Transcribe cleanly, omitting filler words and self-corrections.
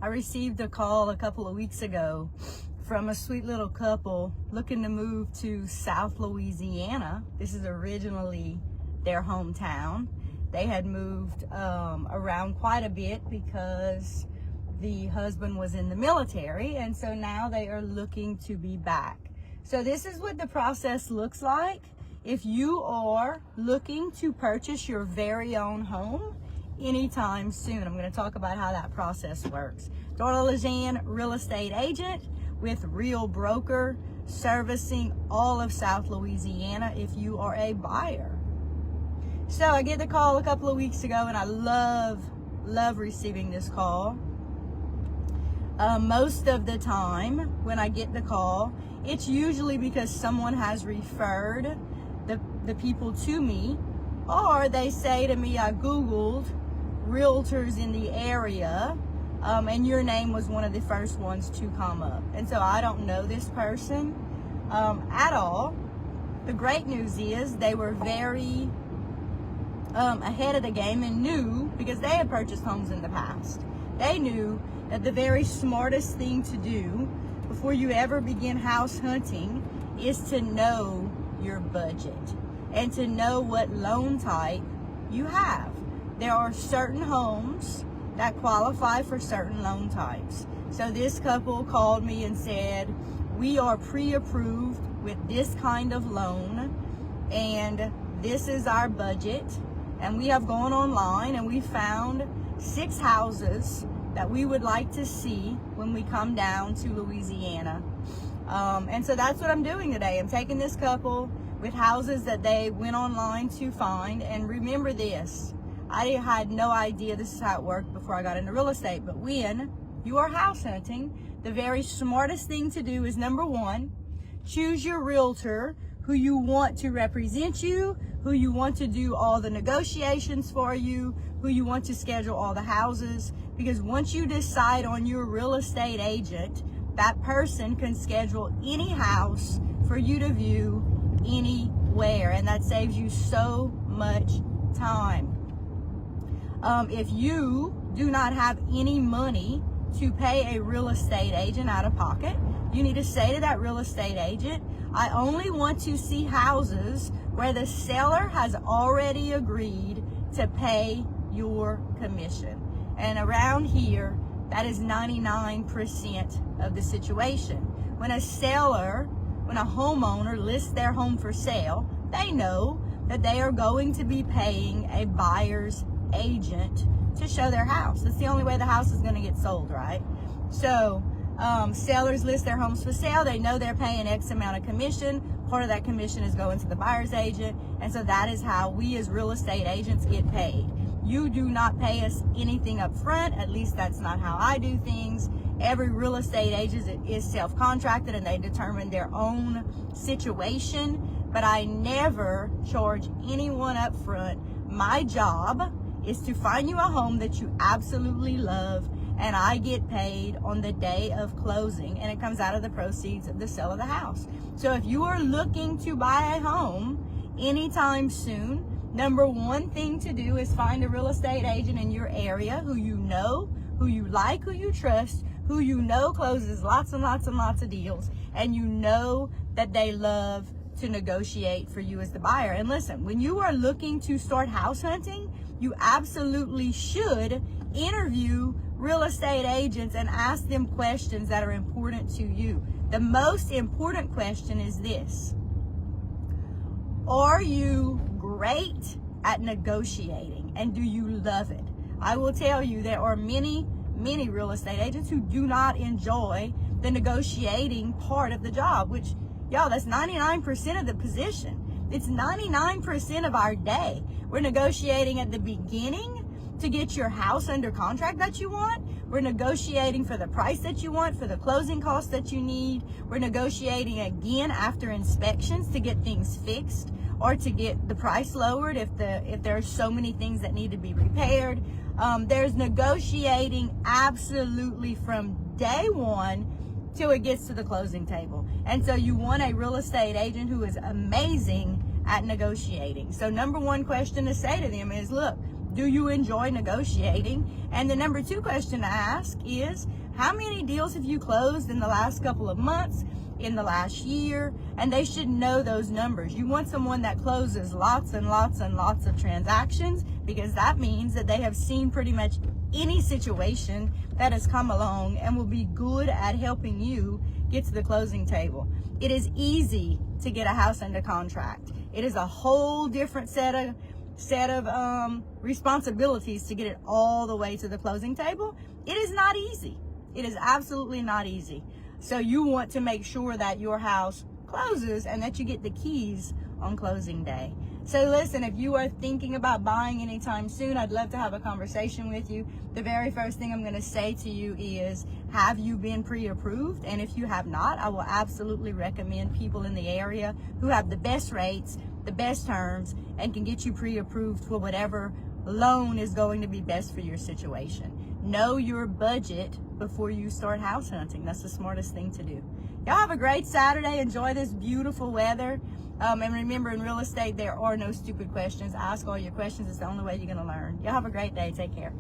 I received a call a couple of weeks ago from a sweet little couple looking to move to South Louisiana. This is originally their hometown. They had moved around quite a bit because the husband was in the military, and so now they are looking to be back. So this is what the process looks like if you are looking to purchase your very own home anytime soon. I'm going to talk about how that process works. Darla Lejean, real estate agent with Real Broker, servicing all of South Louisiana if you are a buyer. So I get the call a couple of weeks ago, and I love receiving this call. Most of the time when I get the call, it's usually because someone has referred the people to me, or they say to me, I Googled realtors in the area, and your name was one of the first ones to come up. And so I don't know this person at all. The great news is they were very ahead of the game and knew, because they had purchased homes in the past, they knew that the very smartest thing to do before you ever begin house hunting is to know your budget and to know what loan type you have. There are certain homes that qualify for certain loan types. So this couple called me and said, we are pre-approved with this kind of loan, and this is our budget, and we have gone online and we found 6 houses that we would like to see when we come down to Louisiana. And so that's what I'm doing today. I'm taking this couple with houses that they went online to find. And remember this, I had no idea this is how it worked before I got into real estate. But when you are house hunting, the very smartest thing to do is, number one, choose your realtor who you want to represent you, who you want to do all the negotiations for you, who you want to schedule all the houses. Because once you decide on your real estate agent, that person can schedule any house for you to view anywhere, and that saves you so much time. If you do not have any money to pay a real estate agent out of pocket, you need to say to that real estate agent, I only want to see houses where the seller has already agreed to pay your commission. And around here, that is 99% of the situation. When a homeowner lists their home for sale, they know that they are going to be paying a buyer's agent to show their house. That's the only way the house is going to get sold, right? So sellers list their homes for sale. They know they're paying X amount of commission. Part of that commission is going to the buyer's agent. And so that is how we as real estate agents get paid. You do not pay us anything up front. At least that's not how I do things. Every real estate agent is self-contracted and they determine their own situation. But I never charge anyone up front. My job is to find you a home that you absolutely love, and I get paid on the day of closing, and it comes out of the proceeds of the sale of the house. So if you are looking to buy a home anytime soon, number one thing to do is find a real estate agent in your area who you know, who you like, who you trust, who you know closes lots and lots and lots of deals, and you know that they love to negotiate for you as the buyer. And listen, when you are looking to start house hunting, you absolutely should interview real estate agents and ask them questions that are important to you. The most important question is this: are you great at negotiating, and do you love it? I will tell you, there are many real estate agents who do not enjoy the negotiating part of the job, which, y'all, that's 99% of the position. It's 99% of our day. We're negotiating at the beginning to get your house under contract that you want. We're negotiating for the price that you want, for the closing costs that you need. We're negotiating again after inspections to get things fixed or to get the price lowered if there are so many things that need to be repaired. There's negotiating absolutely from day one till it gets to the closing table. And so you want a real estate agent who is amazing at negotiating. So number one question to say to them is, look, Do you enjoy negotiating? And the number 2 question to ask is, how many deals have you closed in the last couple of months, in the last year? And they should know those numbers. You want someone that closes lots and lots and lots of transactions, because that means that they have seen pretty much any situation that has come along and will be good at helping you get to the closing table. It is easy to get a house under contract. It is a whole different set of responsibilities to get it all the way to the closing table. It is not easy. It is absolutely not easy. So you want to make sure that your house closes and that you get the keys on closing day. So listen, if you are thinking about buying anytime soon, I'd love to have a conversation with you. The very first thing I'm going to say to you is, have you been pre-approved? And if you have not, I will absolutely recommend people in the area who have the best rates, the best terms, and can get you pre-approved for whatever loan is going to be best for your situation. Know your budget before you start house hunting. That's the smartest thing to do. Y'all have a great Saturday. Enjoy this beautiful weather. And remember, in real estate, there are no stupid questions. Ask all your questions. It's the only way you're going to learn. Y'all have a great day. Take care.